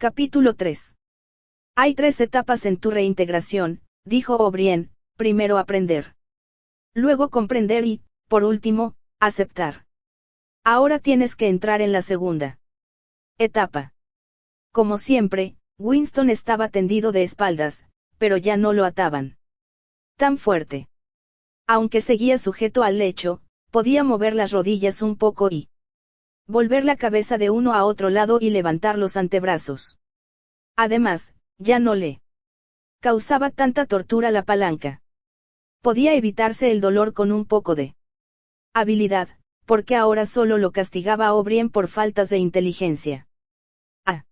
Capítulo 3. Hay 3 etapas en tu reintegración, dijo O'Brien: primero aprender. Luego comprender y, por último, aceptar. Ahora tienes que entrar en la segunda etapa. Como siempre, Winston estaba tendido de espaldas, pero ya no lo ataban tan fuerte. Aunque seguía sujeto al lecho, podía mover las rodillas un poco y volver la cabeza de uno a otro lado y levantar los antebrazos. Además, ya no le causaba tanta tortura la palanca. Podía evitarse el dolor con un poco de habilidad, porque ahora solo lo castigaba a O'Brien por faltas de inteligencia. A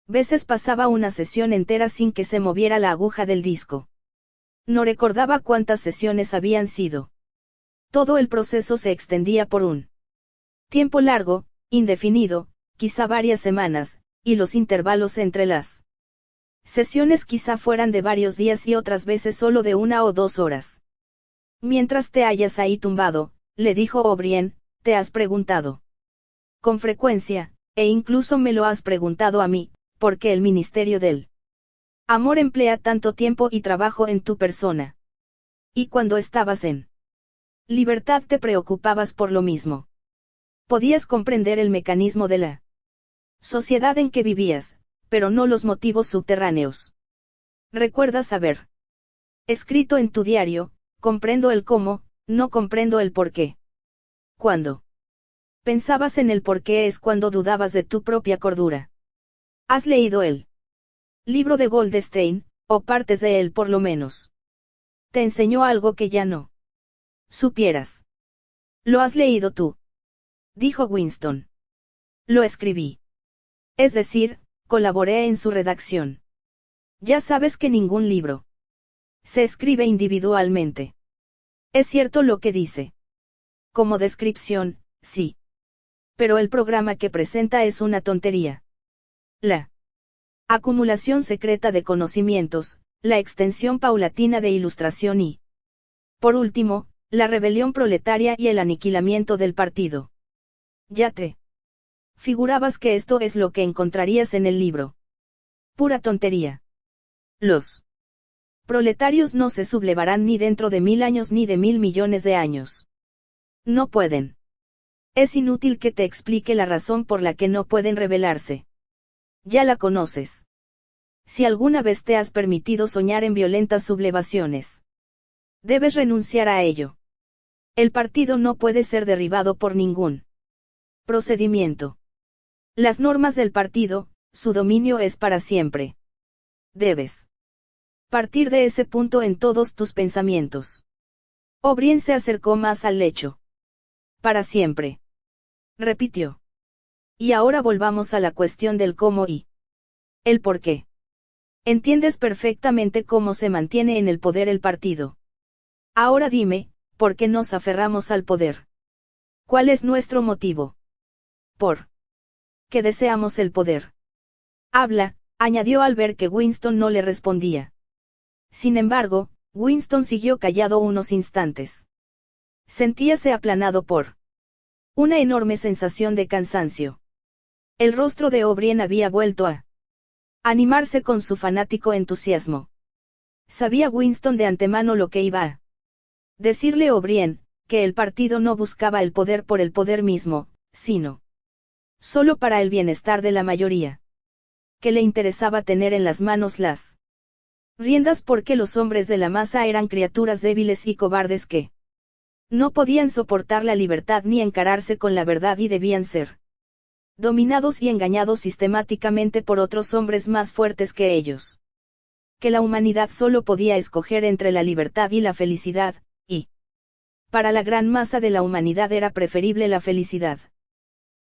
veces pasaba una sesión entera sin que se moviera la aguja del disco. No recordaba cuántas sesiones habían sido. Todo el proceso se extendía por un tiempo largo, indefinido, quizá varias semanas, y los intervalos entre las sesiones quizá fueran de varios días y otras veces solo de 1 o 2 horas. Mientras te hallas ahí tumbado, le dijo O'Brien, te has preguntado con frecuencia, e incluso me lo has preguntado a mí, ¿por qué el Ministerio del Amor emplea tanto tiempo y trabajo en tu persona? Y cuando estabas en libertad te preocupabas por lo mismo. Podías comprender el mecanismo de la sociedad en que vivías, pero no los motivos subterráneos. Recuerdas haber escrito en tu diario: comprendo el cómo, no comprendo el por qué. Cuando pensabas en el por qué es cuando dudabas de tu propia cordura. ¿Has leído el libro de Goldstein, o partes de él por lo menos? Te enseñó algo que ya no supieras. ¿Lo has leído tú?, dijo Winston. Lo escribí. Es decir, colaboré en su redacción. Ya sabes que ningún libro se escribe individualmente. Es cierto lo que dice. Como descripción, sí. Pero el programa que presenta es una tontería. La acumulación secreta de conocimientos, la extensión paulatina de ilustración y, por último, la rebelión proletaria y el aniquilamiento del partido. Ya te figurabas que esto es lo que encontrarías en el libro. Pura tontería. Los proletarios no se sublevarán ni dentro de 1000 años ni de 1000 millones de años. No pueden. Es inútil que te explique la razón por la que no pueden rebelarse. Ya la conoces. Si alguna vez te has permitido soñar en violentas sublevaciones, debes renunciar a ello. El partido no puede ser derribado por ningún procedimiento. Las normas del partido, su dominio es para siempre. Debes partir de ese punto en todos tus pensamientos. O'Brien se acercó más al lecho. Para siempre, repitió. Y ahora volvamos a la cuestión del cómo y el por qué. Entiendes perfectamente cómo se mantiene en el poder el partido. Ahora dime, ¿por qué nos aferramos al poder? ¿Cuál es nuestro motivo? ¿Por qué deseamos el poder? Habla, añadió al ver que Winston no le respondía. Sin embargo, Winston siguió callado unos instantes. Sentíase aplanado por una enorme sensación de cansancio. El rostro de O'Brien había vuelto a animarse con su fanático entusiasmo. Sabía Winston de antemano lo que iba a decirle O'Brien, que el partido no buscaba el poder por el poder mismo, sino solo para el bienestar de la mayoría. Que le interesaba tener en las manos las riendas porque los hombres de la masa eran criaturas débiles y cobardes que no podían soportar la libertad ni encararse con la verdad y debían ser dominados y engañados sistemáticamente por otros hombres más fuertes que ellos. Que la humanidad solo podía escoger entre la libertad y la felicidad, y para la gran masa de la humanidad era preferible la felicidad.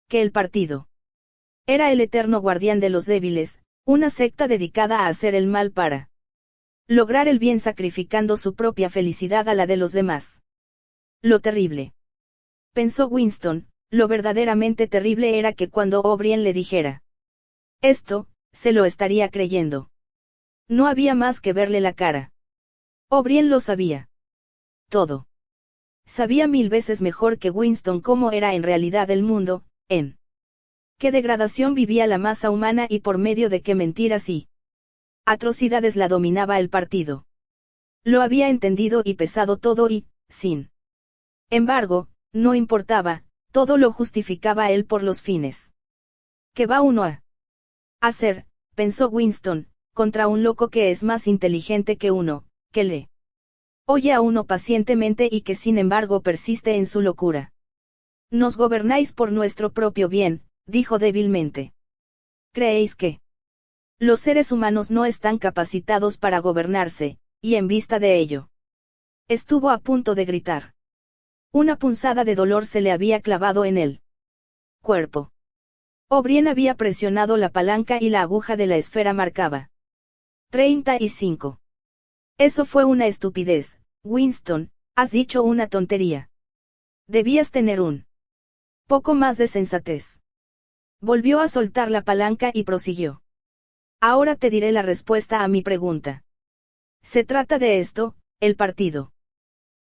Que el partido era el eterno guardián de los débiles, una secta dedicada a hacer el mal para lograr el bien sacrificando su propia felicidad a la de los demás. Lo terrible, pensó Winston, lo verdaderamente terrible era que cuando O'Brien le dijera esto, se lo estaría creyendo. No había más que verle la cara. O'Brien lo sabía todo. Sabía 1000 veces mejor que Winston cómo era en realidad el mundo, en Qué degradación vivía la masa humana y por medio de qué mentiras y atrocidades la dominaba el partido. Lo había entendido y pesado todo y, sin embargo, no importaba, todo lo justificaba él por los fines. ¿Qué va uno a hacer?, pensó Winston, contra un loco que es más inteligente que uno, que le oye a uno pacientemente y que sin embargo persiste en su locura. Nos gobernáis por nuestro propio bien, dijo débilmente. ¿Creéis que los seres humanos no están capacitados para gobernarse, y en vista de ello? Estuvo a punto de gritar. Una punzada de dolor se le había clavado en el cuerpo. O'Brien había presionado la palanca y la aguja de la esfera marcaba 35. Eso fue una estupidez, Winston, has dicho una tontería. Debías tener un poco más de sensatez. Volvió a soltar la palanca y prosiguió. Ahora te diré la respuesta a mi pregunta. Se trata de esto, el partido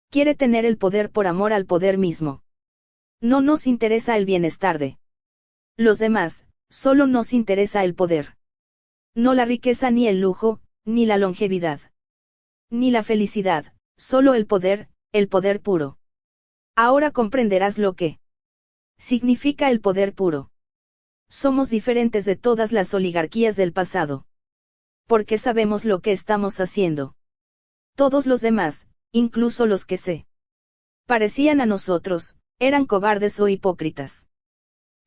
quiere tener el poder por amor al poder mismo. No nos interesa el bienestar de los demás, solo nos interesa el poder. No la riqueza ni el lujo, ni la longevidad. Ni la felicidad, solo el poder puro. Ahora comprenderás lo que significa el poder puro. Somos diferentes de todas las oligarquías del pasado. Porque sabemos lo que estamos haciendo. Todos los demás, incluso los que se parecían a nosotros, eran cobardes o hipócritas.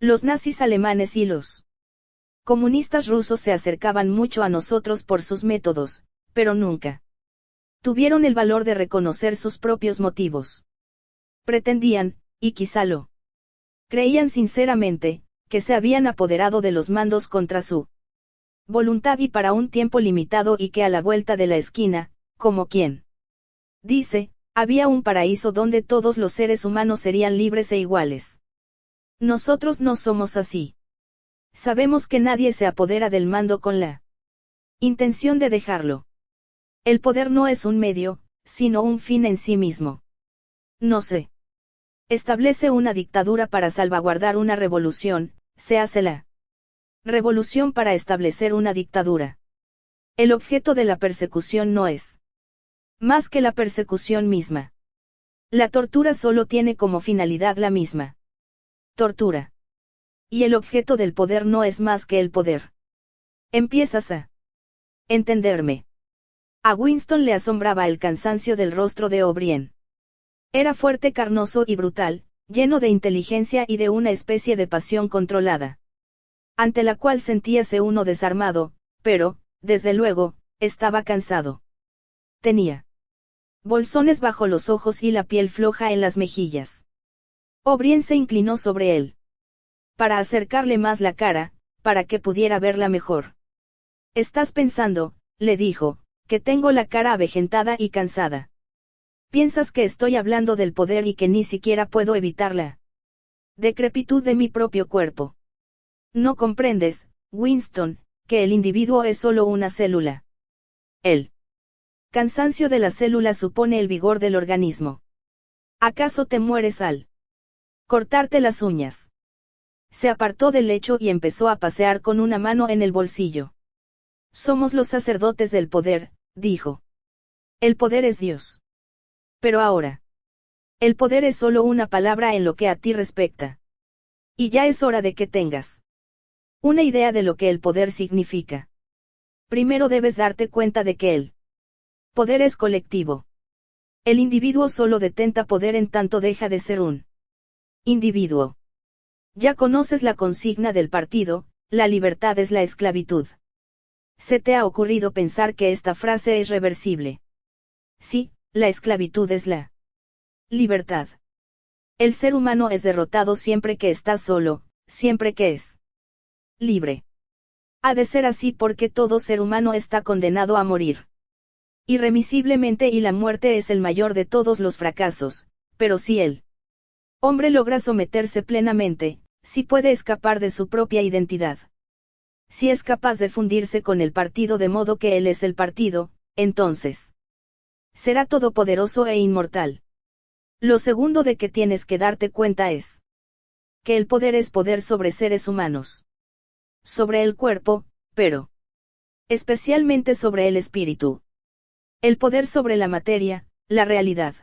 Los nazis alemanes y los comunistas rusos se acercaban mucho a nosotros por sus métodos, pero nunca tuvieron el valor de reconocer sus propios motivos. Pretendían, y quizá lo creían sinceramente, que se habían apoderado de los mandos contra su voluntad y para un tiempo limitado y que a la vuelta de la esquina, como quien dice, había un paraíso donde todos los seres humanos serían libres e iguales. Nosotros no somos así. Sabemos que nadie se apodera del mando con la intención de dejarlo. El poder no es un medio, sino un fin en sí mismo. No se establece una dictadura para salvaguardar una revolución, se hace la revolución para establecer una dictadura. El objeto de la persecución no es más que la persecución misma. La tortura solo tiene como finalidad la misma tortura. Y el objeto del poder no es más que el poder. ¿Empiezas a entenderme? A Winston le asombraba el cansancio del rostro de O'Brien. Era fuerte, carnoso y brutal, lleno de inteligencia y de una especie de pasión controlada, ante la cual sentíase uno desarmado, pero, desde luego, estaba cansado. Tenía bolsones bajo los ojos y la piel floja en las mejillas. O'Brien se inclinó sobre él para acercarle más la cara, para que pudiera verla mejor. Estás pensando, le dijo, que tengo la cara avejentada y cansada. Piensas que estoy hablando del poder y que ni siquiera puedo evitar la decrepitud de mi propio cuerpo. No comprendes, Winston, que el individuo es solo una célula. El cansancio de la célula supone el vigor del organismo. ¿Acaso te mueres al cortarte las uñas? Se apartó del lecho y empezó a pasear con una mano en el bolsillo. Somos los sacerdotes del poder, dijo. El poder es Dios. Pero ahora, el poder es solo una palabra en lo que a ti respecta. Y ya es hora de que tengas una idea de lo que el poder significa. Primero debes darte cuenta de que el poder es colectivo. El individuo solo detenta poder en tanto deja de ser un individuo. Ya conoces la consigna del partido, la libertad es la esclavitud. ¿Se te ha ocurrido pensar que esta frase es reversible? Sí, la esclavitud es la libertad. El ser humano es derrotado siempre que está solo, siempre que es libre. Ha de ser así porque todo ser humano está condenado a morir irremisiblemente y la muerte es el mayor de todos los fracasos, pero si el hombre logra someterse plenamente, si puede escapar de su propia identidad, si es capaz de fundirse con el partido de modo que él es el partido, entonces será todopoderoso e inmortal. Lo segundo de que tienes que darte cuenta es que el poder es poder sobre seres humanos. Sobre el cuerpo, pero especialmente sobre el espíritu. El poder sobre la materia, la realidad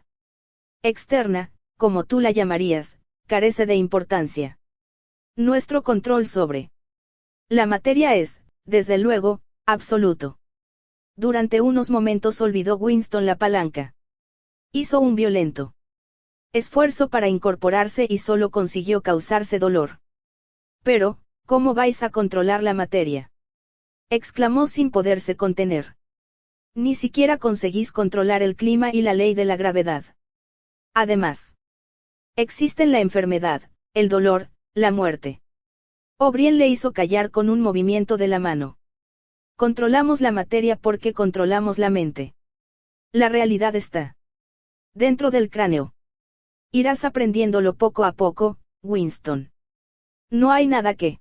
externa, como tú la llamarías, carece de importancia. Nuestro control sobre la materia es, desde luego, absoluto. Durante unos momentos olvidó Winston la palanca. Hizo un violento esfuerzo para incorporarse y solo consiguió causarse dolor. Pero, ¿cómo vais a controlar la materia?, exclamó sin poderse contener. Ni siquiera conseguís controlar el clima y la ley de la gravedad. Además, existen la enfermedad, el dolor, la muerte. O'Brien le hizo callar con un movimiento de la mano. Controlamos la materia porque controlamos la mente. La realidad está dentro del cráneo. Irás aprendiéndolo poco a poco, Winston. No hay nada que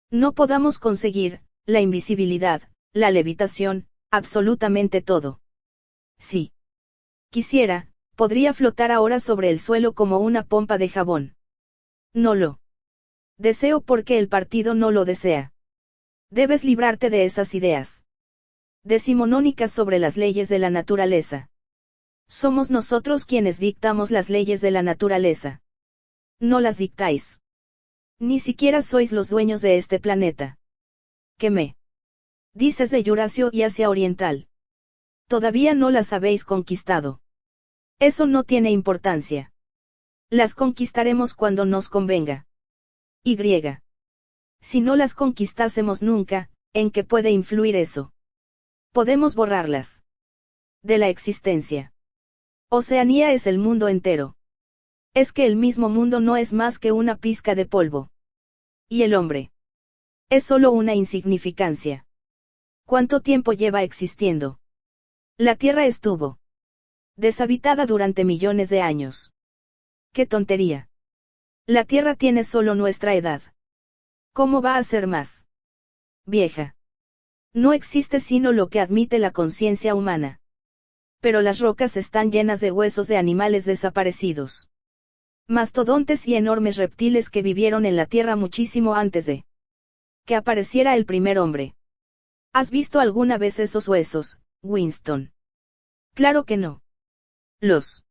no podamos conseguir, la invisibilidad, la levitación, absolutamente todo. Si quisiera, podría flotar ahora sobre el suelo como una pompa de jabón. No lo deseo porque el partido no lo desea. Debes librarte de esas ideas decimonónicas sobre las leyes de la naturaleza. Somos nosotros quienes dictamos las leyes de la naturaleza. No las dictáis. Ni siquiera sois los dueños de este planeta. ¿Qué me dices de Eurasia y Asia Oriental? Todavía no las habéis conquistado. Eso no tiene importancia. Las conquistaremos cuando nos convenga. Y. Si no las conquistásemos nunca, ¿en qué puede influir eso? Podemos borrarlas de la existencia. Oceanía es el mundo entero. Es que el mismo mundo no es más que una pizca de polvo. Y el hombre es solo una insignificancia. ¿Cuánto tiempo lleva existiendo? La Tierra estuvo deshabitada durante millones de años. ¡Qué tontería! La Tierra tiene solo nuestra edad. ¿Cómo va a ser más vieja? No existe sino lo que admite la conciencia humana. Pero las rocas están llenas de huesos de animales desaparecidos. Mastodontes y enormes reptiles que vivieron en la Tierra muchísimo antes de que apareciera el primer hombre. ¿Has visto alguna vez esos huesos, Winston? Claro que no. Los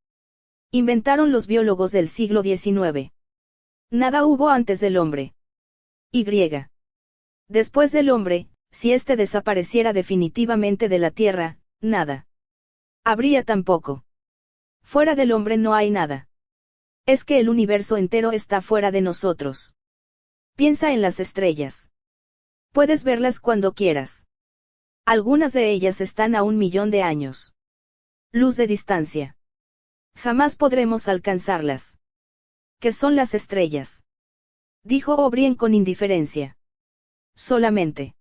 inventaron los biólogos del siglo XIX. Nada hubo antes del hombre. Y. Después del hombre, si éste desapareciera definitivamente de la Tierra, nada habría tampoco. Fuera del hombre no hay nada. Es que el universo entero está fuera de nosotros. Piensa en las estrellas. Puedes verlas cuando quieras. Algunas de ellas están a 1.000.000 de años luz de distancia. Jamás podremos alcanzarlas. ¿Qué son las estrellas?, dijo O'Brien con indiferencia. Solamente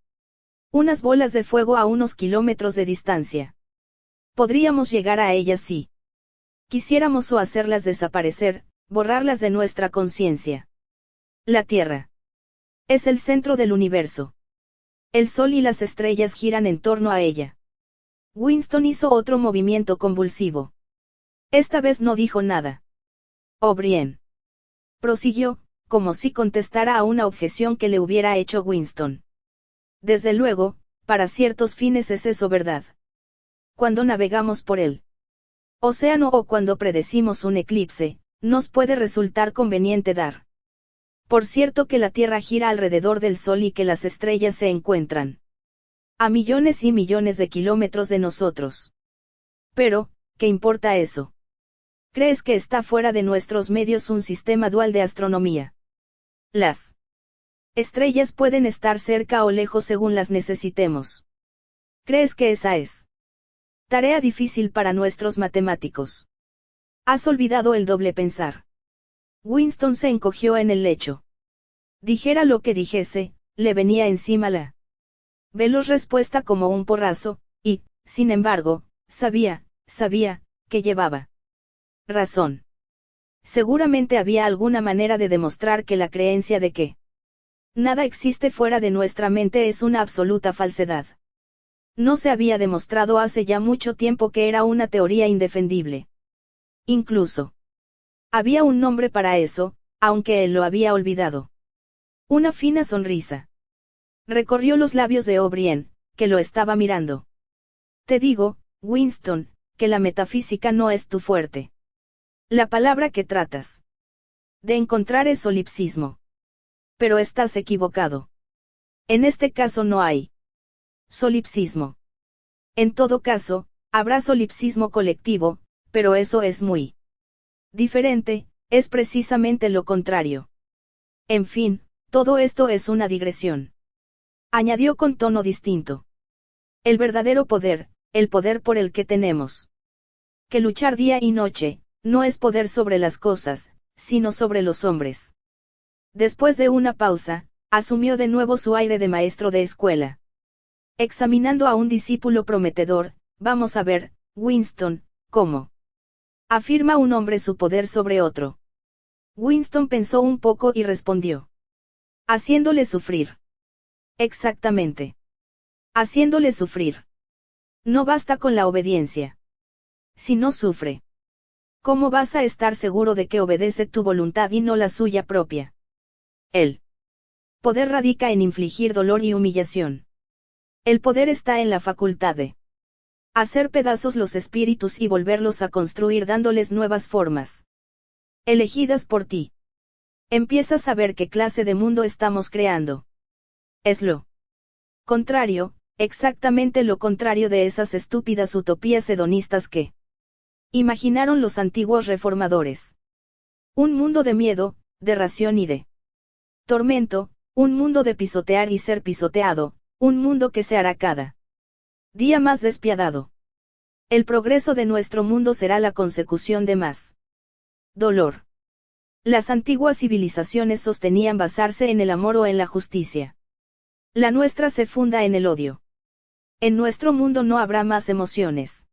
unas bolas de fuego a unos kilómetros de distancia. Podríamos llegar a ellas si quisiéramos o hacerlas desaparecer, borrarlas de nuestra conciencia. La Tierra es el centro del universo. El Sol y las estrellas giran en torno a ella. Winston hizo otro movimiento convulsivo. Esta vez no dijo nada. O'Brien prosiguió, como si contestara a una objeción que le hubiera hecho Winston. Desde luego, para ciertos fines es eso verdad. Cuando navegamos por el océano o cuando predecimos un eclipse, nos puede resultar conveniente dar por cierto que la Tierra gira alrededor del Sol y que las estrellas se encuentran a millones y millones de kilómetros de nosotros. Pero, ¿qué importa eso? ¿Crees que está fuera de nuestros medios un sistema dual de astronomía? Las estrellas pueden estar cerca o lejos según las necesitemos. ¿Crees que esa es tarea difícil para nuestros matemáticos? Has olvidado el doble pensar. Winston se encogió en el lecho. Dijera lo que dijese, le venía encima la veloz respuesta como un porrazo, y, sin embargo, sabía, que llevaba razón. Seguramente había alguna manera de demostrar que la creencia de que nada existe fuera de nuestra mente es una absoluta falsedad. No se había demostrado hace ya mucho tiempo que era una teoría indefendible. Incluso había un nombre para eso, aunque él lo había olvidado. Una fina sonrisa recorrió los labios de O'Brien, que lo estaba mirando. Te digo, Winston, que la metafísica no es tu fuerte. La palabra que tratas de encontrar es solipsismo. Pero estás equivocado. En este caso no hay solipsismo. En todo caso, habrá solipsismo colectivo, pero eso es muy diferente, es precisamente lo contrario. En fin, todo esto es una digresión. Añadió con tono distinto. El verdadero poder, el poder por el que tenemos que luchar día y noche, no es poder sobre las cosas, sino sobre los hombres. Después de una pausa, asumió de nuevo su aire de maestro de escuela. Examinando a un discípulo prometedor, vamos a ver, Winston, ¿cómo afirma un hombre su poder sobre otro? Winston pensó un poco y respondió. Haciéndole sufrir. Exactamente. Haciéndole sufrir. No basta con la obediencia. Si no sufre, ¿cómo vas a estar seguro de que obedece tu voluntad y no la suya propia? El poder radica en infligir dolor y humillación. El poder está en la facultad de hacer pedazos los espíritus y volverlos a construir dándoles nuevas formas. Elegidas por ti. Empiezas a ver qué clase de mundo estamos creando. Es lo contrario, exactamente lo contrario de esas estúpidas utopías hedonistas que imaginaron los antiguos reformadores. Un mundo de miedo, de ración y de tormento, un mundo de pisotear y ser pisoteado, un mundo que se hará cada día más despiadado. El progreso de nuestro mundo será la consecución de más dolor. Las antiguas civilizaciones sostenían basarse en el amor o en la justicia. La nuestra se funda en el odio. En nuestro mundo no habrá más emociones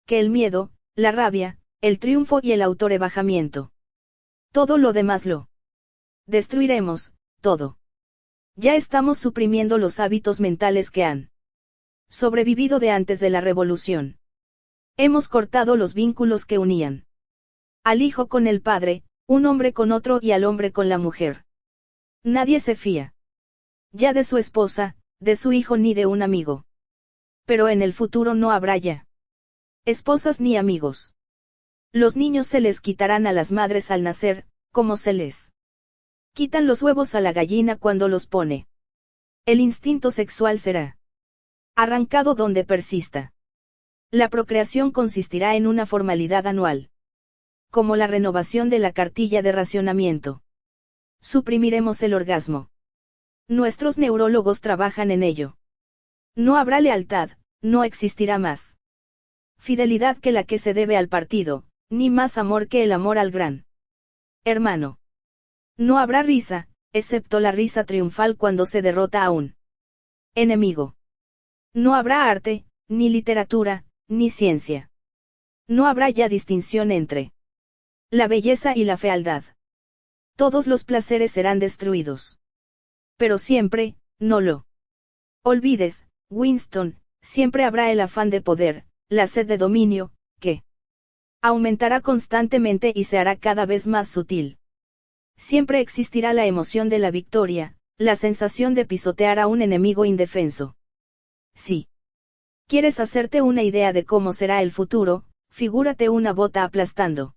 que el miedo, la rabia, el triunfo y el autorrebajamiento. Todo lo demás lo destruiremos, todo. Ya estamos suprimiendo los hábitos mentales que han sobrevivido de antes de la revolución. Hemos cortado los vínculos que unían al hijo con el padre, un hombre con otro y al hombre con la mujer. Nadie se fía ya de su esposa, de su hijo ni de un amigo. Pero en el futuro no habrá ya esposas ni amigos. Los niños se les quitarán a las madres al nacer, como se les quitan los huevos a la gallina cuando los pone. El instinto sexual será arrancado donde persista. La procreación consistirá en una formalidad anual. Como la renovación de la cartilla de racionamiento. Suprimiremos el orgasmo. Nuestros neurólogos trabajan en ello. No habrá lealtad, no existirá más fidelidad que la que se debe al partido, ni más amor que el amor al gran hermano. No habrá risa, excepto la risa triunfal cuando se derrota a un enemigo. No habrá arte, ni literatura, ni ciencia. No habrá ya distinción entre la belleza y la fealdad. Todos los placeres serán destruidos. Pero siempre, no lo olvides, Winston, siempre habrá el afán de poder, la sed de dominio, que aumentará constantemente y se hará cada vez más sutil. Siempre existirá la emoción de la victoria, la sensación de pisotear a un enemigo indefenso. Si quieres hacerte una idea de cómo será el futuro, figúrate una bota aplastando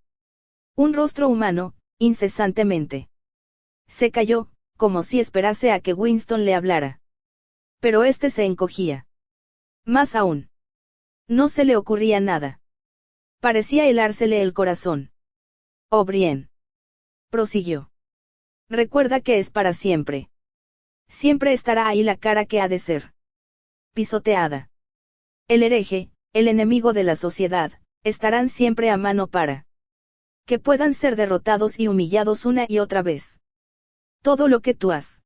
un rostro humano, incesantemente. Se calló, como si esperase a que Winston le hablara. Pero este se encogía. Más aún. No se le ocurría nada. Parecía helársele el corazón. O'Brien prosiguió. Recuerda que es para siempre. Siempre estará ahí la cara que ha de ser pisoteada. El hereje, el enemigo de la sociedad, estarán siempre a mano para que puedan ser derrotados y humillados una y otra vez. Todo lo que tú has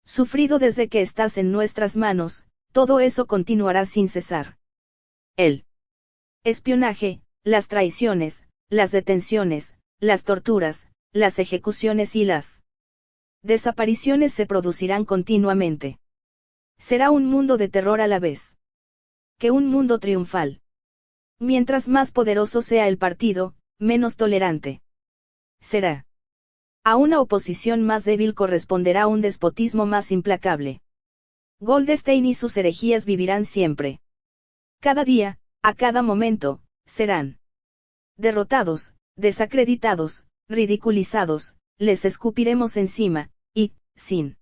sufrido desde que estás en nuestras manos, todo eso continuará sin cesar. El espionaje, las traiciones, las detenciones, las torturas, las ejecuciones y las desapariciones se producirán continuamente. Será un mundo de terror a la vez que un mundo triunfal. Mientras más poderoso sea el partido, menos tolerante será. A una oposición más débil corresponderá un despotismo más implacable. Goldstein y sus herejías vivirán siempre. Cada día, a cada momento, serán derrotados, desacreditados, ridiculizados, les escupiremos encima, y, sin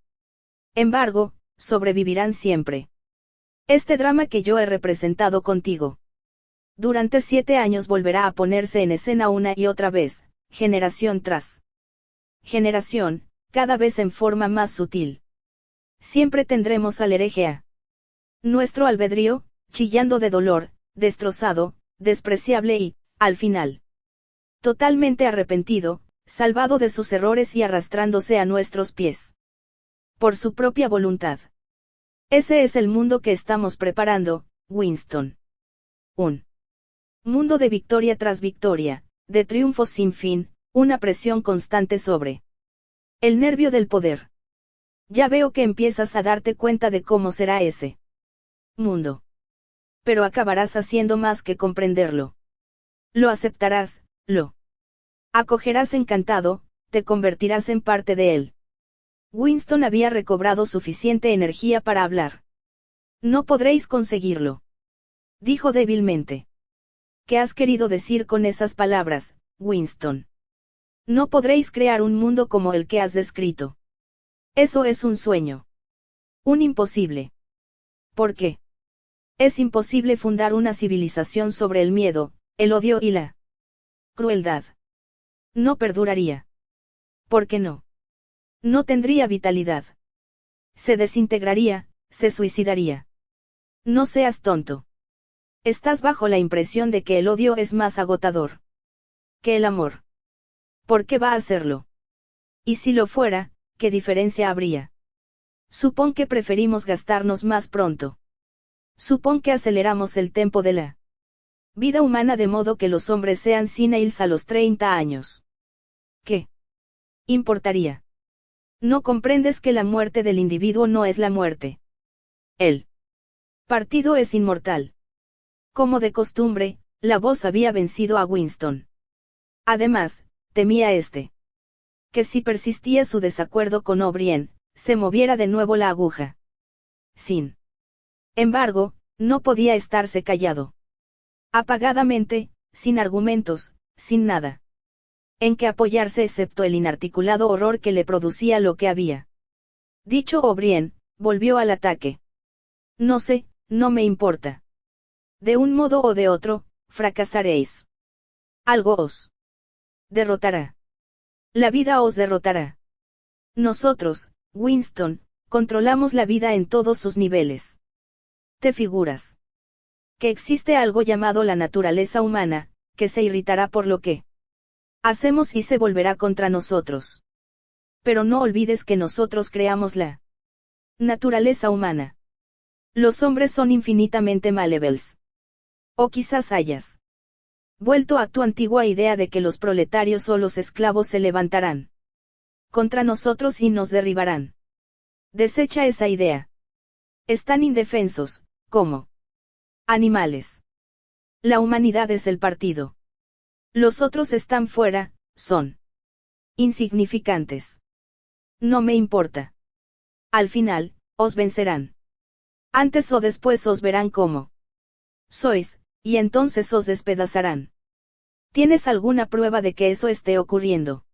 embargo, sobrevivirán siempre. Este drama que yo he representado contigo. Durante 7 años volverá a ponerse en escena una y otra vez, generación tras generación, cada vez en forma más sutil. Siempre tendremos al hereje a nuestro albedrío, chillando de dolor, destrozado, despreciable y, al final, totalmente arrepentido, salvado de sus errores y arrastrándose a nuestros pies. Por su propia voluntad. Ese es el mundo que estamos preparando, Winston. Un mundo de victoria tras victoria, de triunfos sin fin, una presión constante sobre el nervio del poder. Ya veo que empiezas a darte cuenta de cómo será ese mundo. Pero acabarás haciendo más que comprenderlo. Lo aceptarás, lo acogerás encantado, te convertirás en parte de él. Winston había recobrado suficiente energía para hablar. No podréis conseguirlo. Dijo débilmente. ¿Qué has querido decir con esas palabras, Winston? No podréis crear un mundo como el que has descrito. Eso es un sueño. Un imposible. ¿Por qué? Es imposible fundar una civilización sobre el miedo, el odio y la crueldad. No perduraría. ¿Por qué no? No tendría vitalidad. Se desintegraría, se suicidaría. No seas tonto. Estás bajo la impresión de que el odio es más agotador que el amor. ¿Por qué va a serlo? Y si lo fuera, ¿qué diferencia habría? Supón que preferimos gastarnos más pronto. Supón que aceleramos el tempo de la vida humana de modo que los hombres sean seniles a los 30 años. ¿Qué importaría? No comprendes que la muerte del individuo no es la muerte. El partido es inmortal. Como de costumbre, la voz había vencido a Winston. Además, temía que si persistía su desacuerdo con O'Brien, se moviera de nuevo la aguja. Sin embargo, no podía estarse callado. Apagadamente, sin argumentos, sin nada en que apoyarse excepto el inarticulado horror que le producía lo que había dicho O'Brien, volvió al ataque. No sé, no me importa. De un modo o de otro, fracasaréis. Algo os derrotará. La vida os derrotará. Nosotros, Winston, controlamos la vida en todos sus niveles. ¿Te figuras? Que existe algo llamado la naturaleza humana, que se irritará por lo que hacemos y se volverá contra nosotros. Pero no olvides que nosotros creamos la naturaleza humana. Los hombres son infinitamente malévolos. O quizás hayas vuelto a tu antigua idea de que los proletarios o los esclavos se levantarán contra nosotros y nos derribarán. Desecha esa idea. Están indefensos, como animales. La humanidad es el partido. Los otros están fuera, son insignificantes. No me importa. Al final, os vencerán. Antes o después os verán como sois, y entonces os despedazarán. ¿Tienes alguna prueba de que eso esté ocurriendo?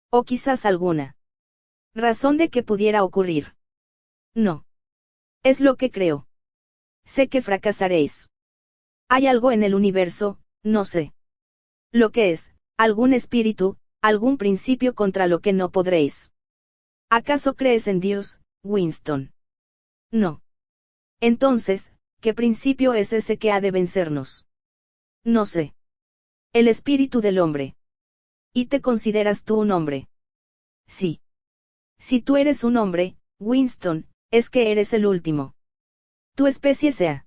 O quizás alguna razón de que pudiera ocurrir. No. Es lo que creo. Sé que fracasaréis. Hay algo en el universo, no sé lo que es, algún espíritu, algún principio contra lo que no podréis. ¿Acaso crees en Dios, Winston? No. Entonces, ¿qué principio es ese que ha de vencernos? No sé. El espíritu del hombre. ¿Y te consideras tú un hombre? Sí. Si tú eres un hombre, Winston, es que eres el último. Tu especie se ha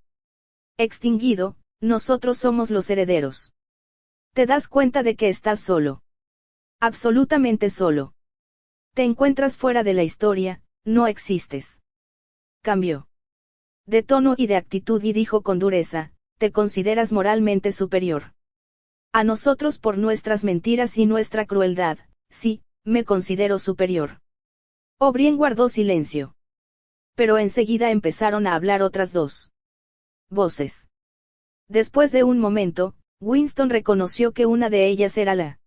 extinguido, nosotros somos los herederos. ¿Te das cuenta de que estás solo? Absolutamente solo. Te encuentras fuera de la historia, no existes. Cambió de tono y de actitud y dijo con dureza, te consideras moralmente superior a nosotros por nuestras mentiras y nuestra crueldad, sí, me considero superior. O'Brien guardó silencio. Pero enseguida empezaron a hablar otras dos voces. Después de un momento, Winston reconoció que una de ellas era la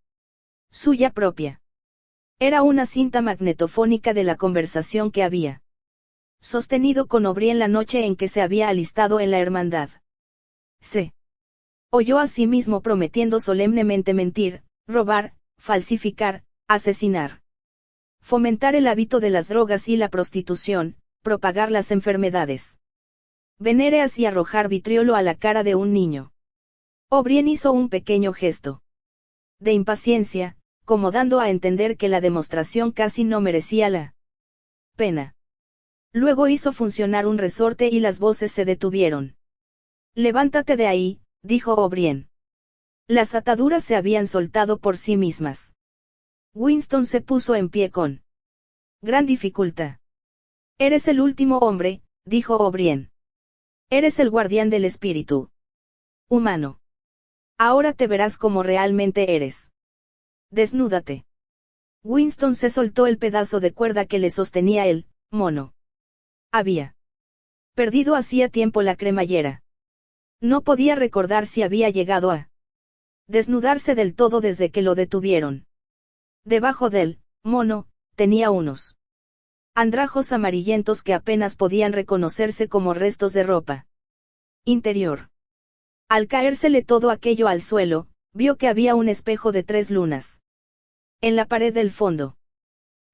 suya propia. Era una cinta magnetofónica de la conversación que había sostenido con O'Brien la noche en que se había alistado en la hermandad. Se oyó a sí mismo prometiendo solemnemente mentir, robar, falsificar, asesinar, fomentar el hábito de las drogas y la prostitución, propagar las enfermedades venéreas y arrojar vitriolo a la cara de un niño. O'Brien hizo un pequeño gesto de impaciencia, como dando a entender que la demostración casi no merecía la pena. Luego hizo funcionar un resorte y las voces se detuvieron. Levántate de ahí, dijo O'Brien. Las ataduras se habían soltado por sí mismas. Winston se puso en pie con gran dificultad. Eres el último hombre, dijo O'Brien. Eres el guardián del espíritu humano. Ahora te verás como realmente eres. Desnúdate. Winston se soltó el pedazo de cuerda que le sostenía el mono. Había perdido hacía tiempo la cremallera. No podía recordar si había llegado a desnudarse del todo desde que lo detuvieron. Debajo del mono, tenía unos andrajos amarillentos que apenas podían reconocerse como restos de ropa interior. Al caérsele todo aquello al suelo, vio que había un espejo de 3 lunas en la pared del fondo.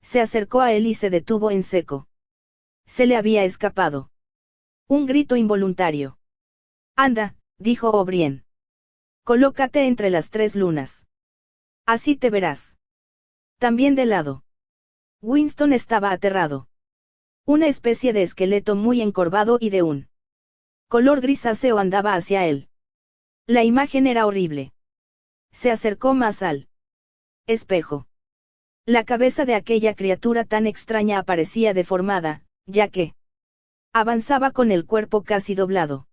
Se acercó a él y se detuvo en seco. Se le había escapado un grito involuntario. Anda, dijo O'Brien. Colócate entre las 3 lunas. Así te verás. También de lado. Winston estaba aterrado. Una especie de esqueleto muy encorvado y de un color grisáceo andaba hacia él. La imagen era horrible. Se acercó más al espejo. La cabeza de aquella criatura tan extraña aparecía deformada, ya que avanzaba con el cuerpo casi doblado.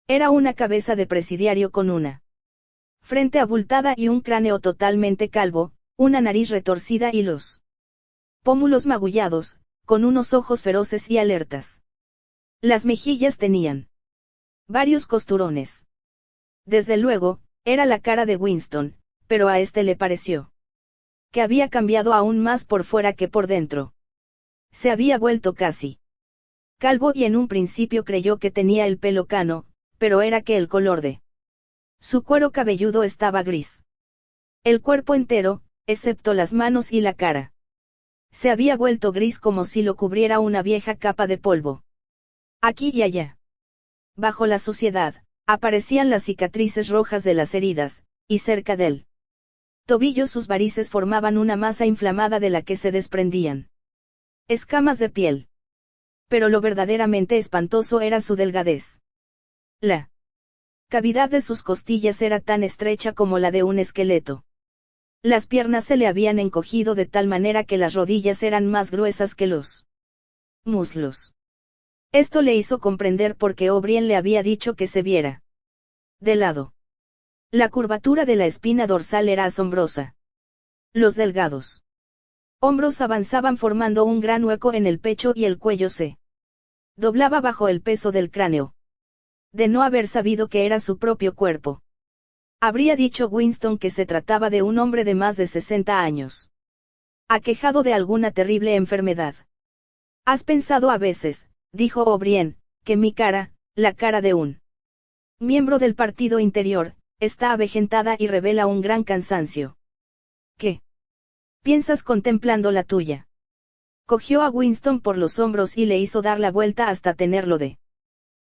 Era una cabeza de presidiario con una frente abultada y un cráneo totalmente calvo, una nariz retorcida y los pómulos magullados, con unos ojos feroces y alertas. Las mejillas tenían varios costurones. Desde luego, era la cara de Winston, pero a este le pareció que había cambiado aún más por fuera que por dentro. Se había vuelto casi calvo y en un principio creyó que tenía el pelo cano, pero era que el color de su cuero cabelludo estaba gris. El cuerpo entero, excepto las manos y la cara, se había vuelto gris como si lo cubriera una vieja capa de polvo. Aquí y allá, bajo la suciedad, aparecían las cicatrices rojas de las heridas, y cerca del tobillo sus varices formaban una masa inflamada de la que se desprendían escamas de piel. Pero lo verdaderamente espantoso era su delgadez. La cavidad de sus costillas era tan estrecha como la de un esqueleto. Las piernas se le habían encogido de tal manera que las rodillas eran más gruesas que los muslos. Esto le hizo comprender por qué O'Brien le había dicho que se viera de lado. La curvatura de la espina dorsal era asombrosa. Los delgados hombros avanzaban formando un gran hueco en el pecho y el cuello se doblaba bajo el peso del cráneo. De no haber sabido que era su propio cuerpo, habría dicho Winston que se trataba de un hombre de más de 60 años. Aquejado de alguna terrible enfermedad. ¿Has pensado a veces, dijo O'Brien, que mi cara, la cara de un miembro del partido interior, está avejentada y revela un gran cansancio? ¿Qué piensas contemplando la tuya? Cogió a Winston por los hombros y le hizo dar la vuelta hasta tenerlo de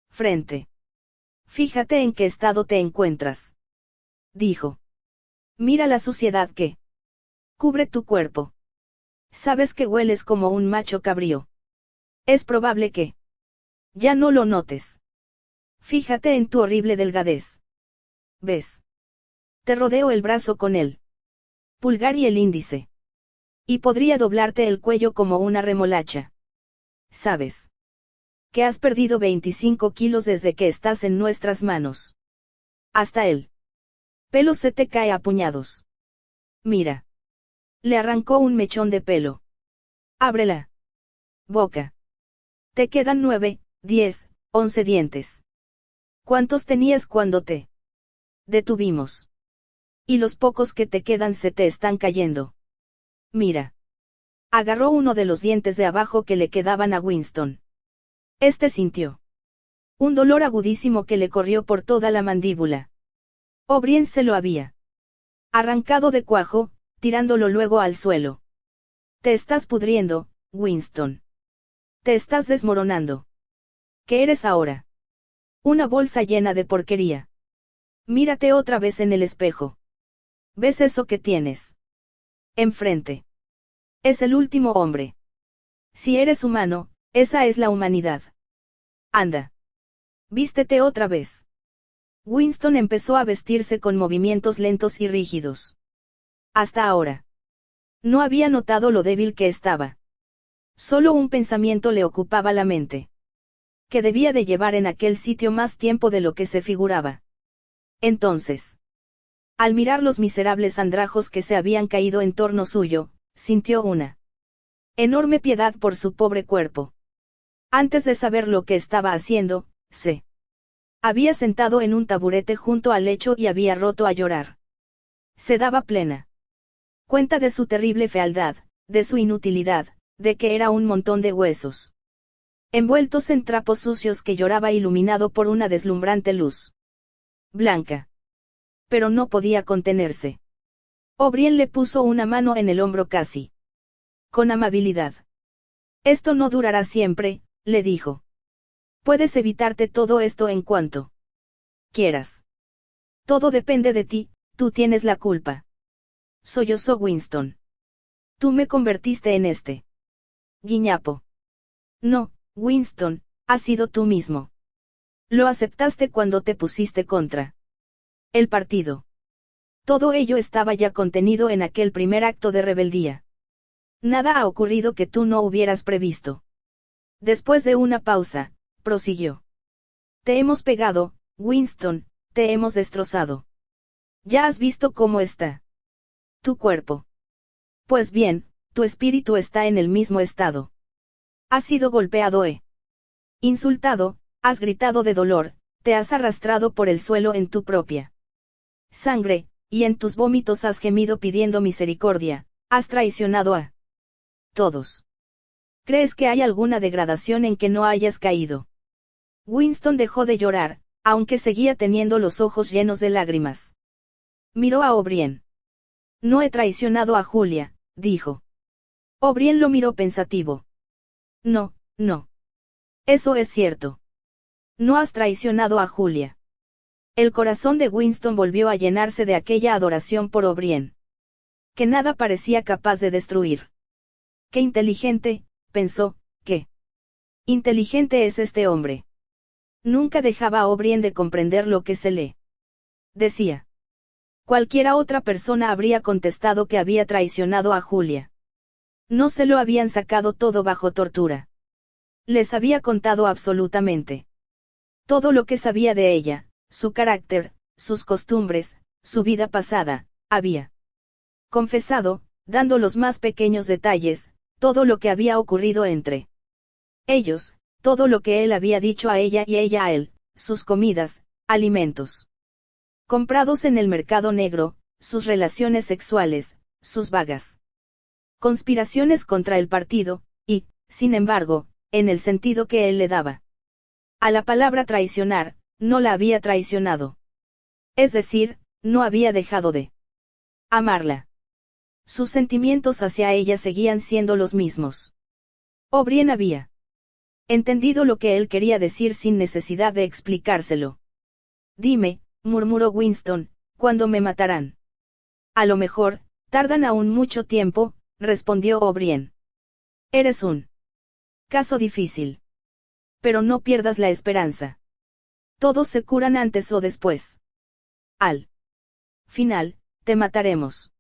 frente. Fíjate en qué estado te encuentras, dijo. Mira la suciedad que cubre tu cuerpo. Sabes que hueles como un macho cabrío. Es probable que ya no lo notes. Fíjate en tu horrible delgadez. ¿Ves? Te rodeo el brazo con el pulgar y el índice. Y podría doblarte el cuello como una remolacha. ¿Sabes que has perdido 25 kilos desde que estás en nuestras manos? Hasta el pelo se te cae a puñados. Mira. Le arrancó un mechón de pelo. Abre la boca. Te quedan 9, 10, 11 dientes. ¿Cuántos tenías cuando te detuvimos? Y los pocos que te quedan se te están cayendo. Mira. Agarró uno de los dientes de abajo que le quedaban a Winston. Este sintió un dolor agudísimo que le corrió por toda la mandíbula. O'Brien se lo había arrancado de cuajo, tirándolo luego al suelo. Te estás pudriendo, Winston. Te estás desmoronando. ¿Qué eres ahora? Una bolsa llena de porquería. Mírate otra vez en el espejo. ¿Ves eso que tienes enfrente? Es el último hombre. Si eres humano, esa es la humanidad. Anda. Vístete otra vez. Winston empezó a vestirse con movimientos lentos y rígidos. Hasta ahora. No había notado lo débil que estaba. Solo un pensamiento le ocupaba la mente. Que debía de llevar en aquel sitio más tiempo de lo que se figuraba. Entonces, al mirar los miserables andrajos que se habían caído en torno suyo, sintió una enorme piedad por su pobre cuerpo. Antes de saber lo que estaba haciendo, se había sentado en un taburete junto al lecho y había roto a llorar. Se daba plena cuenta de su terrible fealdad, de su inutilidad, de que era un montón de huesos envueltos en trapos sucios que lloraba iluminado por una deslumbrante luz blanca. Pero no podía contenerse. O'Brien le puso una mano en el hombro casi con amabilidad. Esto no durará siempre, le dijo. Puedes evitarte todo esto en cuanto quieras. Todo depende de ti, tú tienes la culpa. Sollozó Winston. Tú me convertiste en este guiñapo. No, Winston, has sido tú mismo. Lo aceptaste cuando te pusiste contra el partido. Todo ello estaba ya contenido en aquel primer acto de rebeldía. Nada ha ocurrido que tú no hubieras previsto. Después de una pausa, prosiguió. Te hemos pegado, Winston, te hemos destrozado. Ya has visto cómo está tu cuerpo. Pues bien, tu espíritu está en el mismo estado. Has sido golpeado, insultado, has gritado de dolor, te has arrastrado por el suelo en tu propia sangre, y en tus vómitos has gemido pidiendo misericordia, has traicionado a todos. ¿Crees que hay alguna degradación en que no hayas caído? Winston dejó de llorar, aunque seguía teniendo los ojos llenos de lágrimas. Miró a O'Brien. No he traicionado a Julia, dijo. O'Brien lo miró pensativo. No, no. Eso es cierto. No has traicionado a Julia. El corazón de Winston volvió a llenarse de aquella adoración por O'Brien. Que nada parecía capaz de destruir. Qué inteligente, pensó, qué inteligente es este hombre. Nunca dejaba a O'Brien de comprender lo que se le decía. Cualquiera otra persona habría contestado que había traicionado a Julia. No se lo habían sacado todo bajo tortura. Les había contado absolutamente todo lo que sabía de ella, su carácter, sus costumbres, su vida pasada, había confesado, dando los más pequeños detalles, todo lo que había ocurrido entre ellos, todo lo que él había dicho a ella y ella a él, sus comidas, alimentos comprados en el mercado negro, sus relaciones sexuales, sus vagas conspiraciones contra el partido, y, sin embargo, en el sentido que él le daba a la palabra traicionar, no la había traicionado. Es decir, no había dejado de amarla. Sus sentimientos hacia ella seguían siendo los mismos. O'Brien había entendido lo que él quería decir sin necesidad de explicárselo. Dime, murmuró Winston, ¿cuándo me matarán? A lo mejor, tardan aún mucho tiempo, respondió O'Brien. Eres un caso difícil. Pero no pierdas la esperanza. Todos se curan antes o después. Al final, te mataremos.